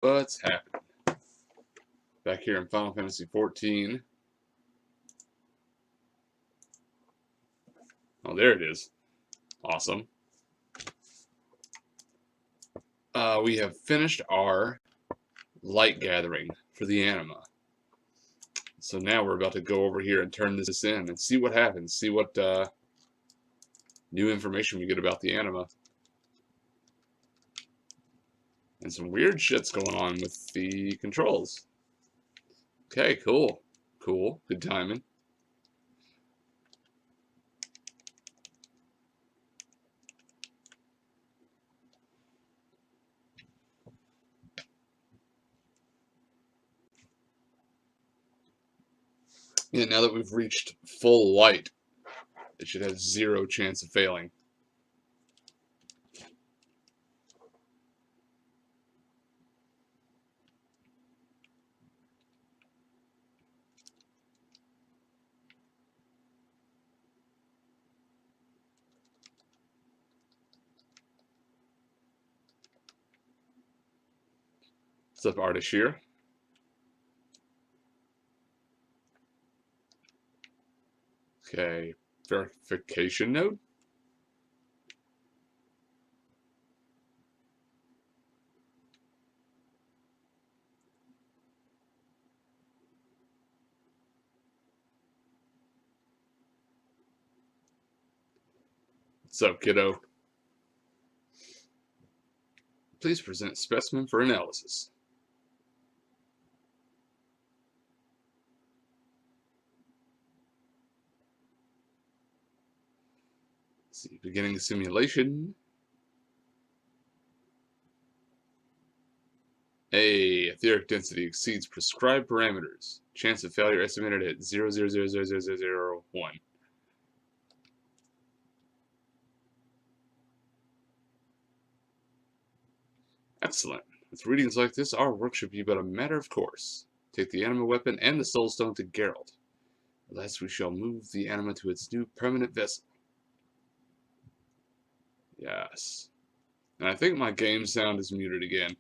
What's happening? Back here in Final Fantasy XIV. Oh, there it is. Awesome. We have finished our light gathering for the Anima. So now we're about to go over here and turn this in and see what happens. See what new information we get about the Anima. And some weird shit's going on with the controls. Okay, cool. Cool. Good timing. Yeah, now that we've reached full light, it should have 0 chance of failing. What's up, Artist here? Okay, verification node. What's up, kiddo? Please present specimen for analysis. Let's see, beginning the simulation. Etheric density exceeds prescribed parameters. Chance of failure estimated at 0.0000001. Excellent. With readings like this, our work should be but a matter of course. Take the Anima weapon and the Soul Stone to Geralt. At last we shall move the Anima to its new permanent vessel. Yes. And I think my game sound is muted again.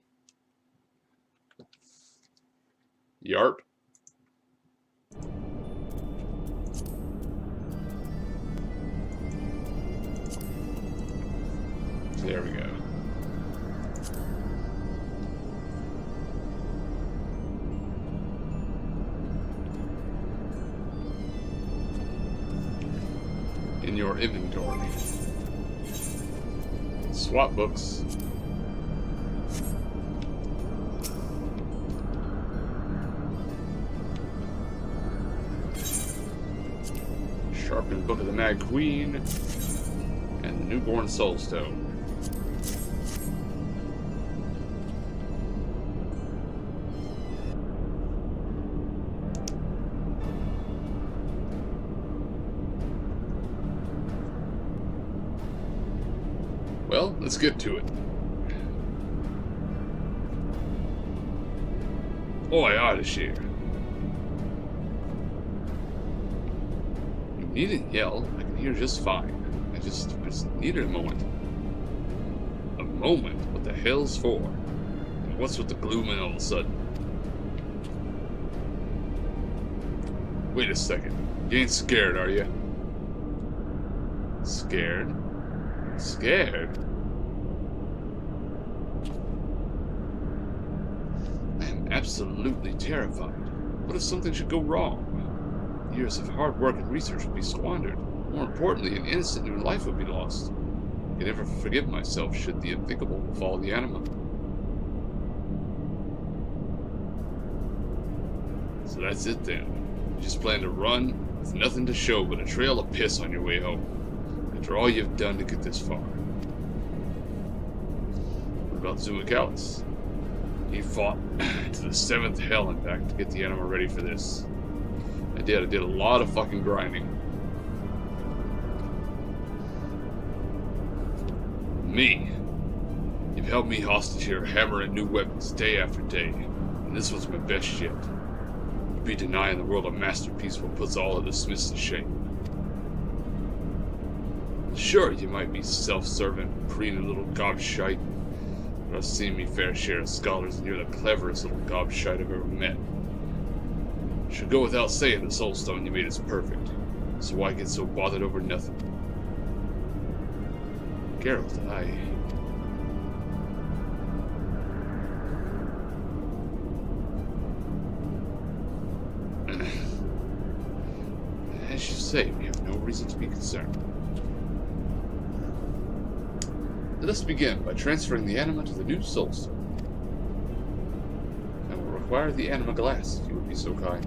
Yarp. There we go. In your inventory. Swap books. Sharpened Book of the Mad Queen. And the Newborn Soul Stone. Well, let's get to it. Oi, Ardashir. You needn't yell. I can hear just fine. I just needed a moment. A moment? What the hell's for? And what's with the glooming all of a sudden? Wait a second. You ain't scared, are you? Scared? Scared? I am absolutely terrified. What if something should go wrong? Years of hard work and research would be squandered. More importantly, an innocent new life would be lost. I can never forgive myself should the unthinkable befall the Anima. So that's it then. You just plan to run with nothing to show but a trail of piss on your way home. After all you've done to get this far. What about Zumacalis? He fought to the 7th hell and back to get the Anima ready for this. I did a lot of fucking grinding. Me. You've held me hostage here, hammering new weapons day after day, and this was my best yet. To be denying the world a masterpiece will put all of the Smiths to shame. Sure, you might be self-serving, preening little gobshite, I've seen me fair share of scholars, and you're the cleverest little gobshite I've ever met. Should go without saying the soulstone you made is perfect, so why get so bothered over nothing? Geralt, as you say, we have no reason to be concerned. Let us begin by transferring the anima to the new soulstone. I will require the anima glass, if you would be so kind.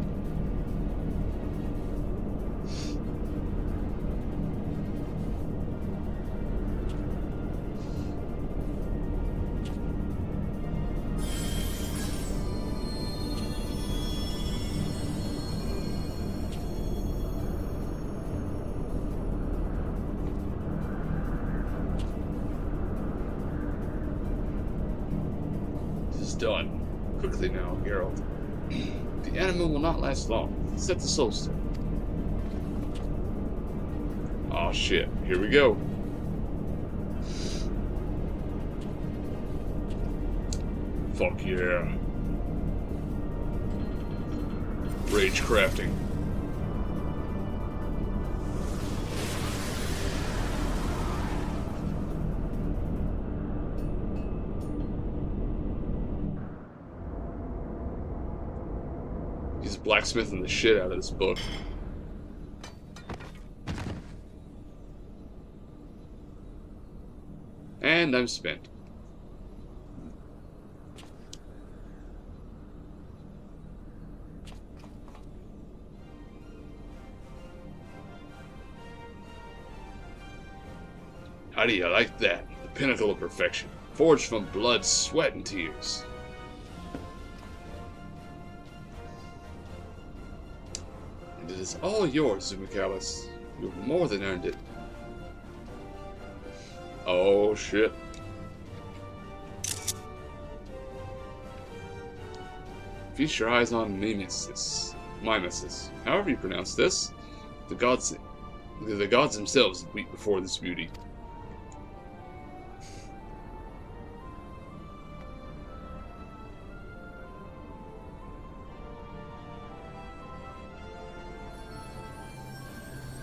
Done. Quickly now, Geralt. The anima will not last long. Set the soulstone. Aw, shit. Here we go. Fuck yeah. Rage crafting. He's blacksmithing the shit out of this book. And I'm spent. How do you like that? The pinnacle of perfection. Forged from blood, sweat, and tears. And it is all yours, Zumacalis. You have more than earned it. Oh, shit. Feast your eyes on Mimesis. However you pronounce this. The gods themselves weep before this beauty.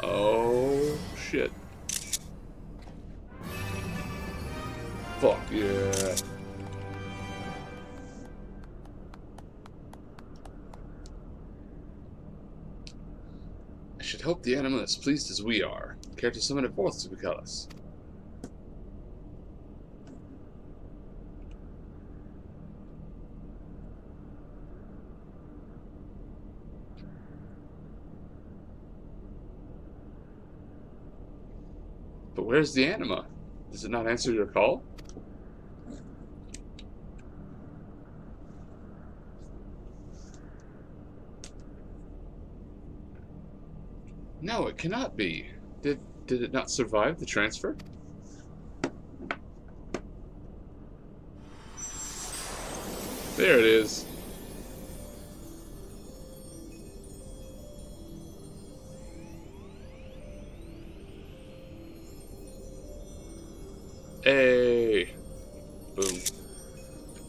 Oh, shit. Fuck yeah. I should hope the anima is pleased as we are. Care to summon it forth, Zumacalis? But where's the anima? Does it not answer your call? No, it cannot be. Did it not survive the transfer? There it is. Hey! Boom.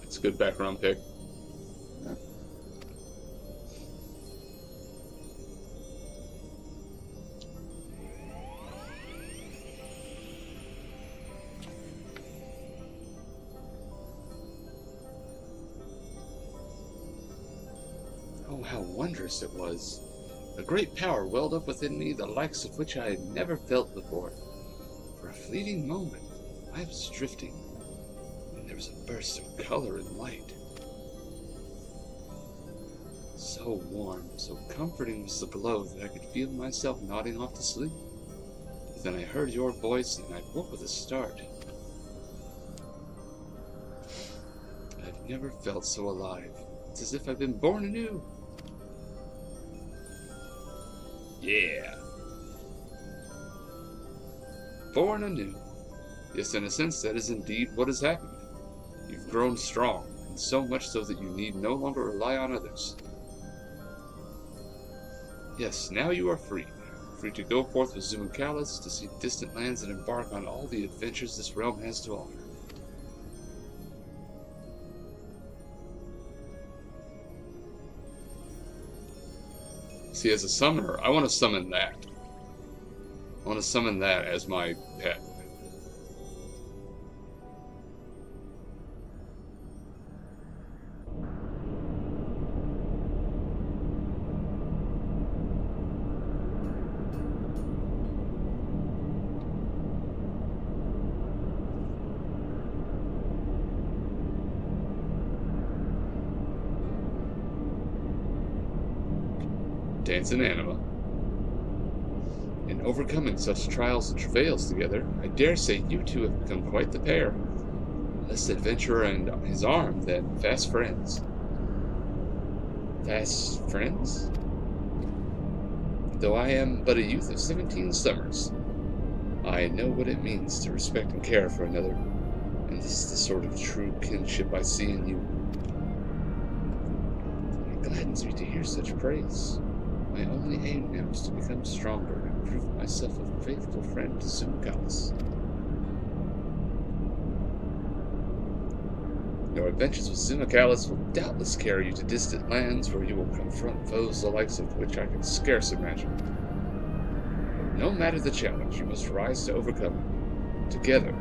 It's a good background pick. Oh, how wondrous it was. A great power welled up within me, the likes of which I had never felt before. For a fleeting moment, I was drifting, and there was a burst of color and light. So warm, so comforting was the glow that I could feel myself nodding off to sleep. But then I heard your voice, and I woke with a start. I've never felt so alive. It's as if I've been born anew. Yeah. Born anew. Yes, in a sense, that is indeed what has happened. You've grown strong, and so much so that you need no longer rely on others. Yes, now you are free. Free to go forth with Zumacalis to see distant lands and embark on all the adventures this realm has to offer. See, as a summoner, I want to summon that. I want to summon that as my pet. Dancing Anima. In overcoming such trials and travails together, I dare say you two have become quite the pair. Less adventurer and his arm than fast friends. Fast friends? Though I am but a youth of 17 summers, I know what it means to respect and care for another, and this is the sort of true kinship I see in you. It gladdens me to hear such praise. My only aim now is to become stronger and prove myself a faithful friend to Zumacalis. Your adventures with Zumacalis will doubtless carry you to distant lands where you will confront foes the likes of which I can scarce imagine. But no matter the challenge, you must rise to overcome it, together,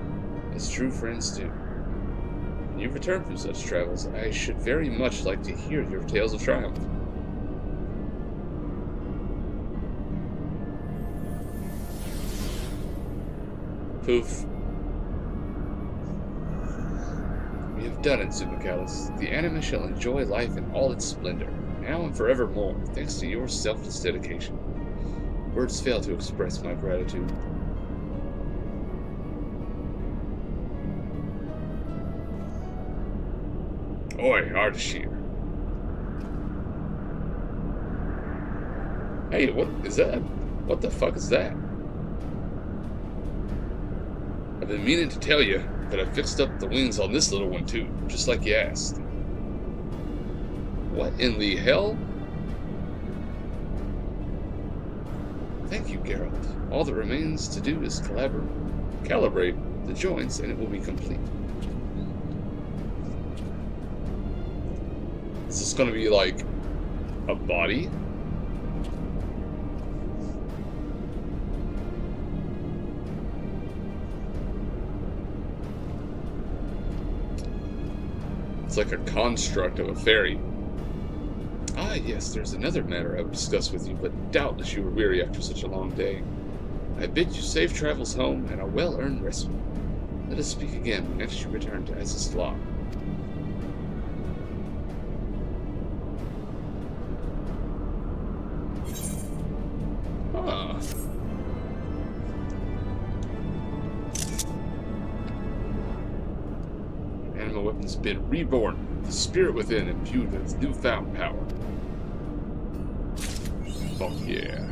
as true friends do. When you return from such travels, I should very much like to hear your tales of triumph. Poof. We have done it, Zumacalis. The Anima shall enjoy life in all its splendor, now and forevermore, thanks to your selfless dedication. Words fail to express my gratitude. Oi, Ardashir. Hey, what is that? What the fuck is that? I've been meaning to tell you that I fixed up the wings on this little one too, just like you asked. What in the hell? Thank you, Geralt. All that remains to do is calibrate the joints and it will be complete. Is this going to be like a body? It's like a construct of a fairy. Ah, yes, there's another matter I would discuss with you, but doubtless you are weary after such a long day. I bid you safe travels home and a well-earned respite. Let us speak again when next you return to Aziztla. Ah. Anima weapon's been reborn, the spirit within imbued with newfound power. Fuck yeah.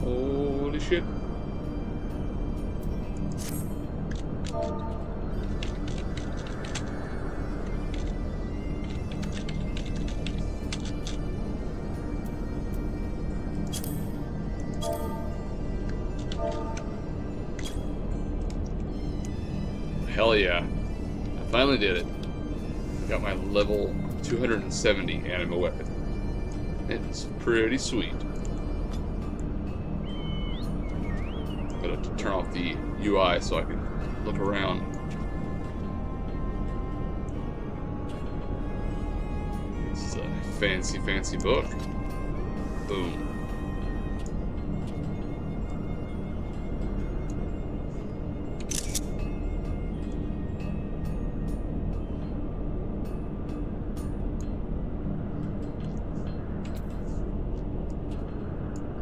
Holy shit. Hell yeah. I finally did it. Got my level 270 Anima weapon. It's pretty sweet. I'm gonna have to turn off the UI so I can look around. This is a fancy, fancy book. Boom.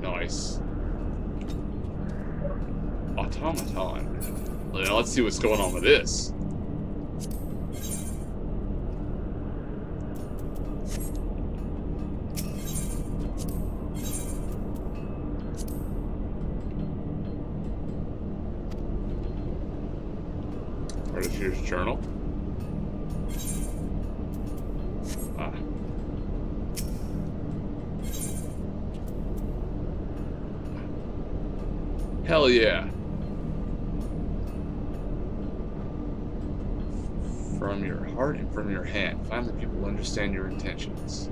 Nice. Automaton. Now let's see what's going on with this. Artificer's Journal. Ah. Hell yeah. From your heart and from your hand, finally people understand your intentions.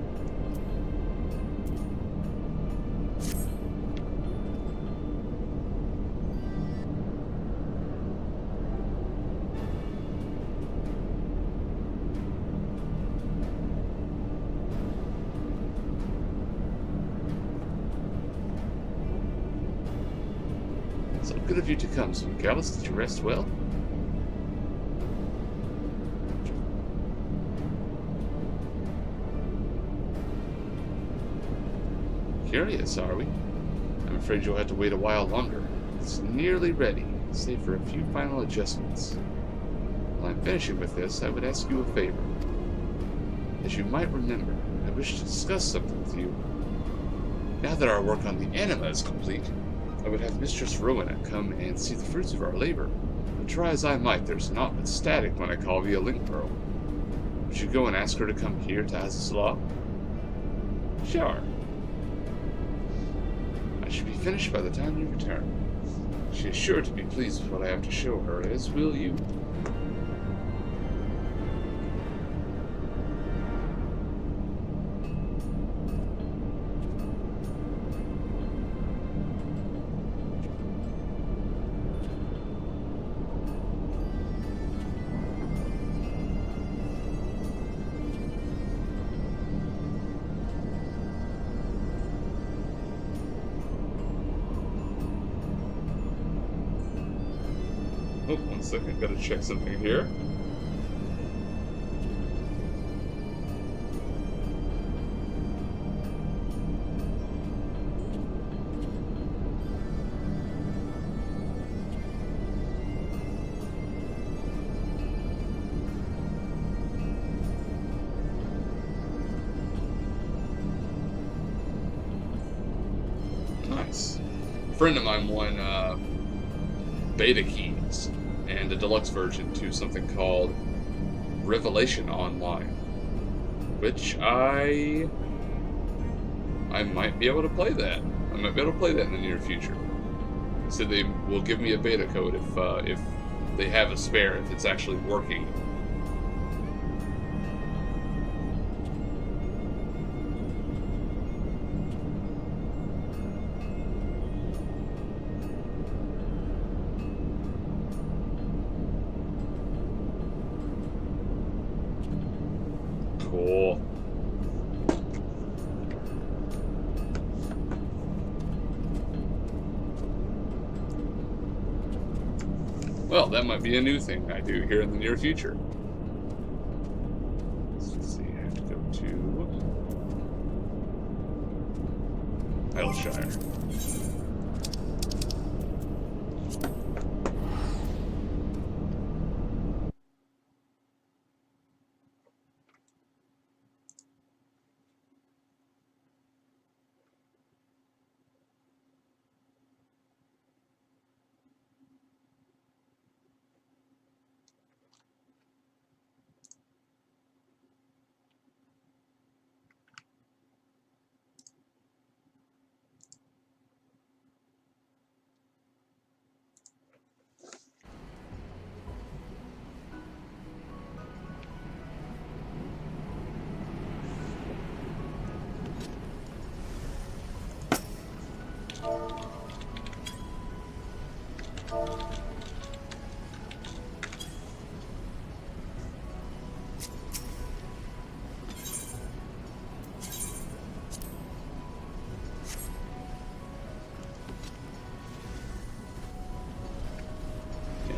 So good of you to come, Zumacalis. Did you rest well? Curious, are we? I'm afraid you'll have to wait a while longer. It's nearly ready, save for a few final adjustments. While I'm finishing with this, I would ask you a favor. As you might remember, I wish to discuss something with you. Now that our work on the Anima is complete, I would have Mistress Rowena come and see the fruits of our labor. But try as I might, there's naught but static when I call via beam.pro. Would you go and ask her to come here to Azazla? Sure. I should be finished by the time you return. She is sure to be pleased with what I have to show her, as will you. Oh, one second, gotta check something here. Nice. A friend of mine won beta keys and a deluxe version to something called Revelation Online, which I might be able to play that. I might be able to play that in the near future. So they will give me a beta code if they have a spare, if it's actually working. Cool. Well, that might be a new thing I do here in the near future. Let's see, I have to go to Idleshire.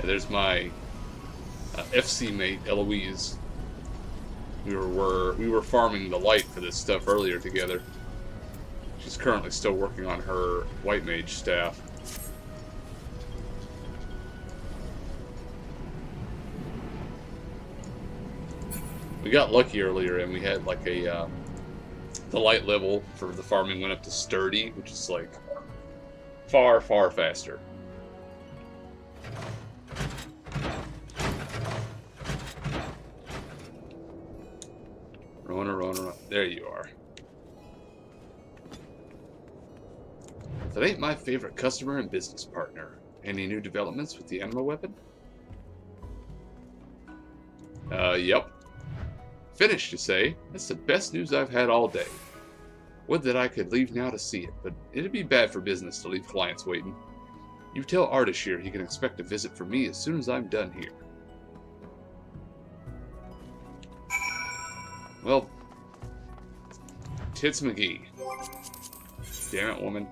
There's my FC mate Eloise. We were farming the light for this stuff earlier together. She's currently still working on her white mage staff. We got lucky earlier, and we had like a the light level for the farming went up to sturdy, which is like far faster. Rona, Rona, Rona. There you are. That ain't my favorite customer and business partner. Any new developments with the Anima weapon? Yep. Finished, you say? That's the best news I've had all day. Would that I could leave now to see it, but it'd be bad for business to leave clients waiting. You tell Ardashir he can expect a visit from me as soon as I'm done here. Well, Tits McGee. Damn it, woman.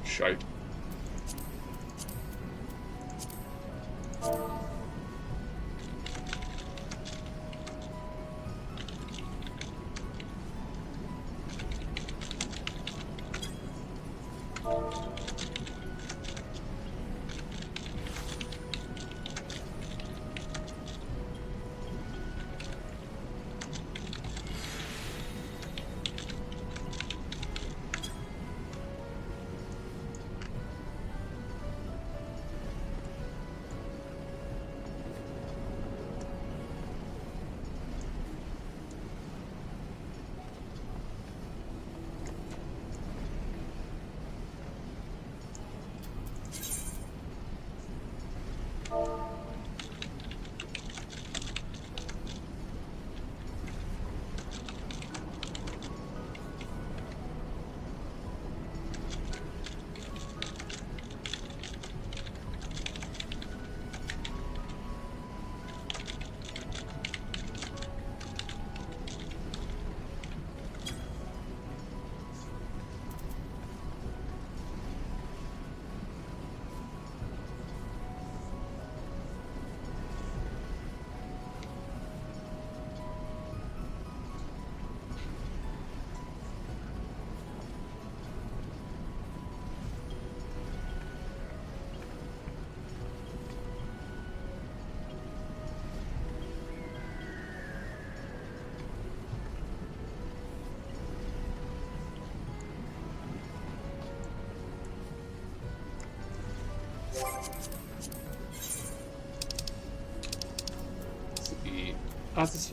Shite.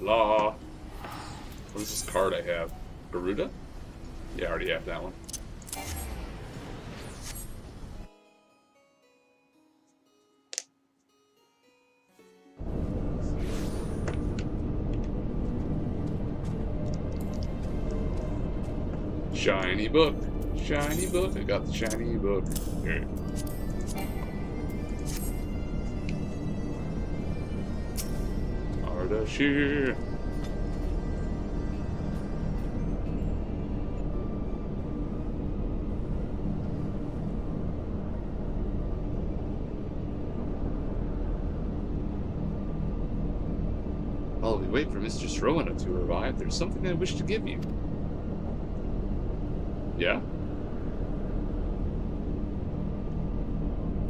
Law. What is this card I have? Garuda? Yeah, I already have that one. Shiny book. Shiny book. I got the shiny book. Here. Ardashir. While we wait for Mr. Rona to arrive, there's something I wish to give you. Yeah?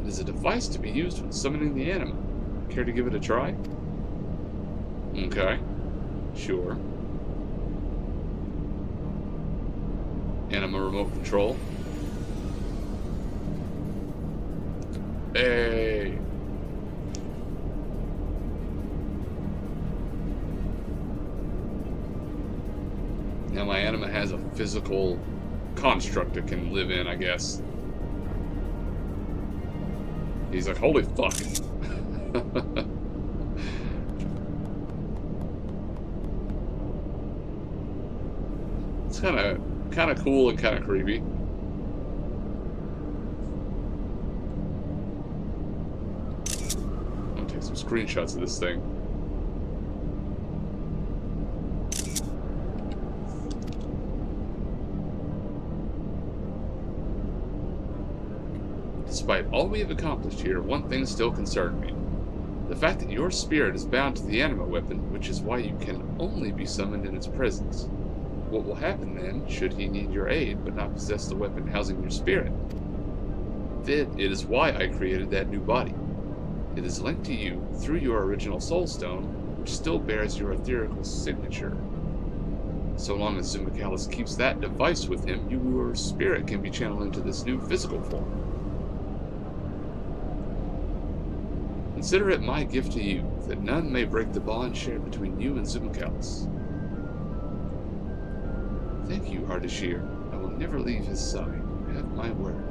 It is a device to be used when summoning the Anima. Care to give it a try? Okay. Sure. Anima remote control. Hey! Now my Anima has a physical construct it can live in, I guess. He's like, holy fuck. It's kind of cool and kind of creepy. I'm gonna take some screenshots of this thing. Despite all we have accomplished here, one thing still concerned me. The fact that your spirit is bound to the anima weapon, which is why you can only be summoned in its presence. What will happen then, should he need your aid, but not possess the weapon housing your spirit? It is why I created that new body. It is linked to you through your original soul stone, which still bears your etherical signature. So long as Zumacalis keeps that device with him, your spirit can be channeled into this new physical form. Consider it my gift to you, that none may break the bond shared between you and Zumacalis. Thank you, Ardashir. I will never leave his side. Have my word.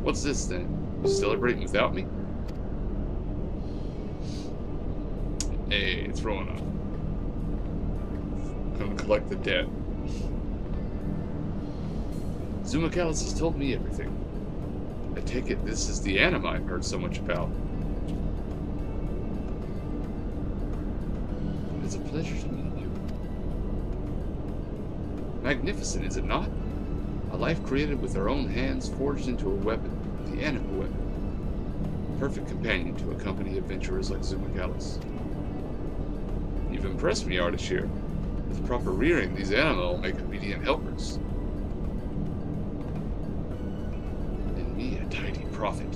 What's this then? You celebrating without me? Hey, throwing up. Come collect the debt. Zumacalis has told me everything. I take it this is the anima I've heard so much about. It is a pleasure to meet you. Magnificent, is it not? A life created with our own hands, forged into a weapon, the anima weapon. A perfect companion to accompany adventurers like Zumacalis. You've impressed me, Ardashir. With proper rearing, these anima will make obedient helpers. And me a tidy profit.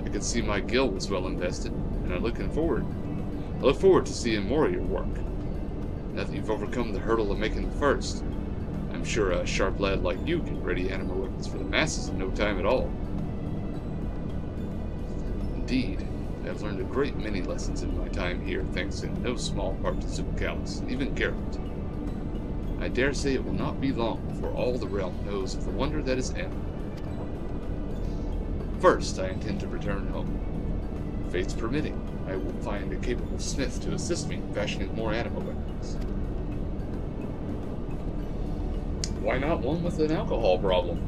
I could see my guild was well invested, and I look forward to seeing more of your work. Now that you've overcome the hurdle of making the first, I'm sure a sharp lad like you can ready anima weapons for the masses in no time at all. Indeed, I've learned a great many lessons in my time here, thanks in no small part to Zumacalis, and even Geralt. I dare say it will not be long before all the realm knows of the wonder that is anima. First, I intend to return home. Fates permitting, I will find a capable smith to assist me in fashioning more anima weapons. Why not one with an alcohol problem?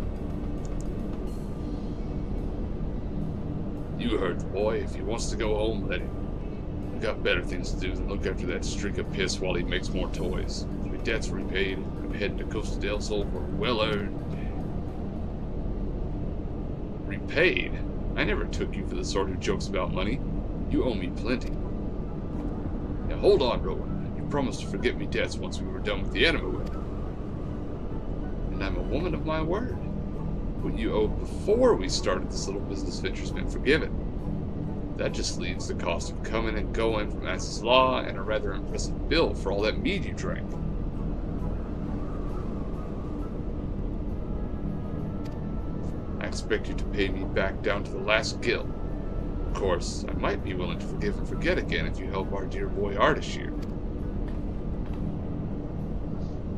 You heard the boy. If he wants to go home, let him. We've got better things to do than look after that streak of piss while he makes more toys. My debt's repaid. I'm heading to Costa del Sol for well-earned. Repaid? I never took you for the sort who jokes about money. You owe me plenty. Now hold on, Rowan. You promised to forget me debts once we were done with the anima weapon. And I'm a woman of my word. What you owed before we started this little business venture's been forgiven. That just leaves the cost of coming and going from Ass's Law and a rather impressive bill for all that mead you drank. I expect you to pay me back down to the last gil. Of course, I might be willing to forgive and forget again if you help our dear boy Ardashir.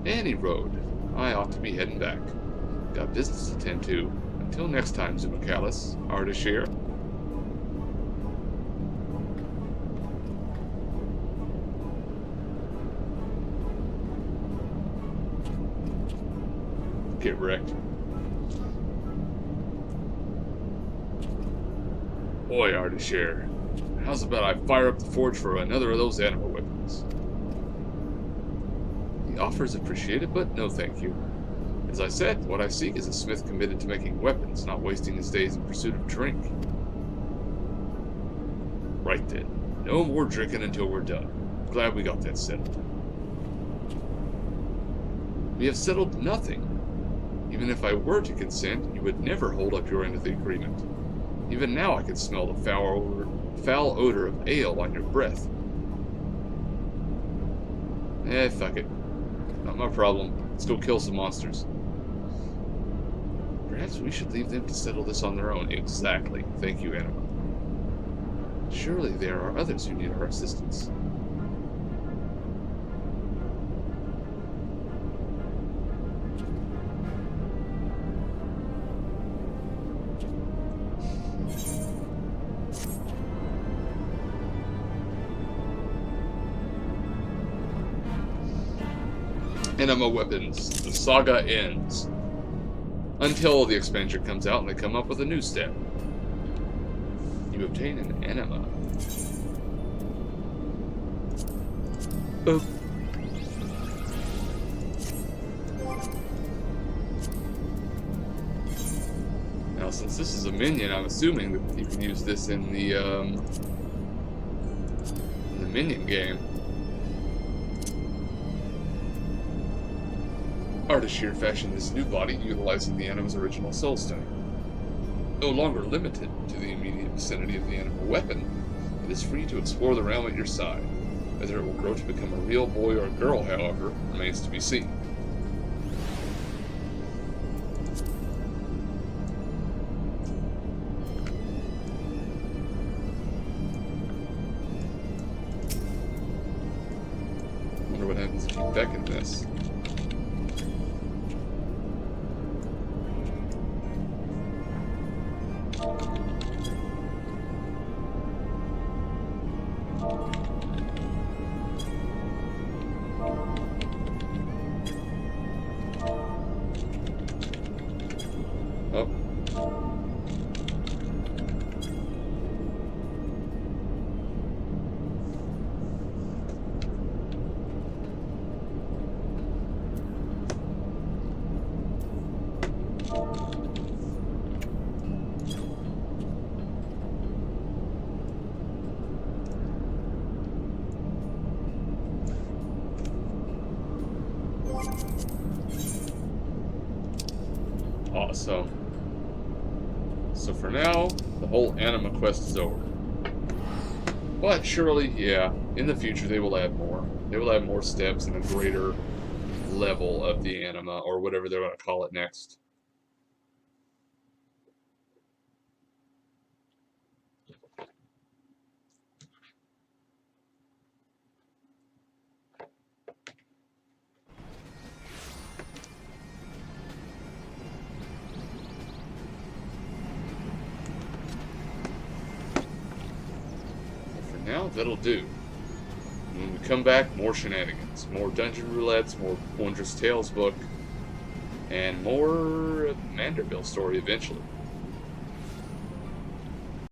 Any road, I ought to be heading back. Got business to tend to. Until next time, Zumacalis, Ardashir. Get wrecked. Boy, Ardashir, how's about I fire up the forge for another of those anima weapons? The offer is appreciated, but no thank you. As I said, what I seek is a smith committed to making weapons, not wasting his days in pursuit of drink. Right then. No more drinking until we're done. Glad we got that settled. We have settled nothing. Even if I were to consent, you would never hold up your end of the agreement. Even now I can smell the foul odor of ale on your breath. Fuck it. Not my problem. Let's go kill some monsters. Perhaps we should leave them to settle this on their own. Exactly. Thank you, Anima. Surely there are others who need our assistance. Anima weapons. The saga ends. Until the expansion comes out and they come up with a new step. You obtain an anima. Oh. Now, since this is a minion, I'm assuming that you can use this in the minion game. Ardashir fashioned this new body utilizing the Anima's original soul stone. No longer limited to the immediate vicinity of the Anima weapon, it is free to explore the realm at your side. Whether it will grow to become a real boy or a girl, however, remains to be seen. Wonder what happens if you beckon this. Oh. Awesome. So for now, the whole Anima quest is over. But surely, yeah, in the future they will add more. They will add more steps and a greater level of the Anima, or whatever they're going to call it next. Now, that'll do. When we come back, more shenanigans. More dungeon roulettes, more Wondrous Tales book, and more Manderville story eventually.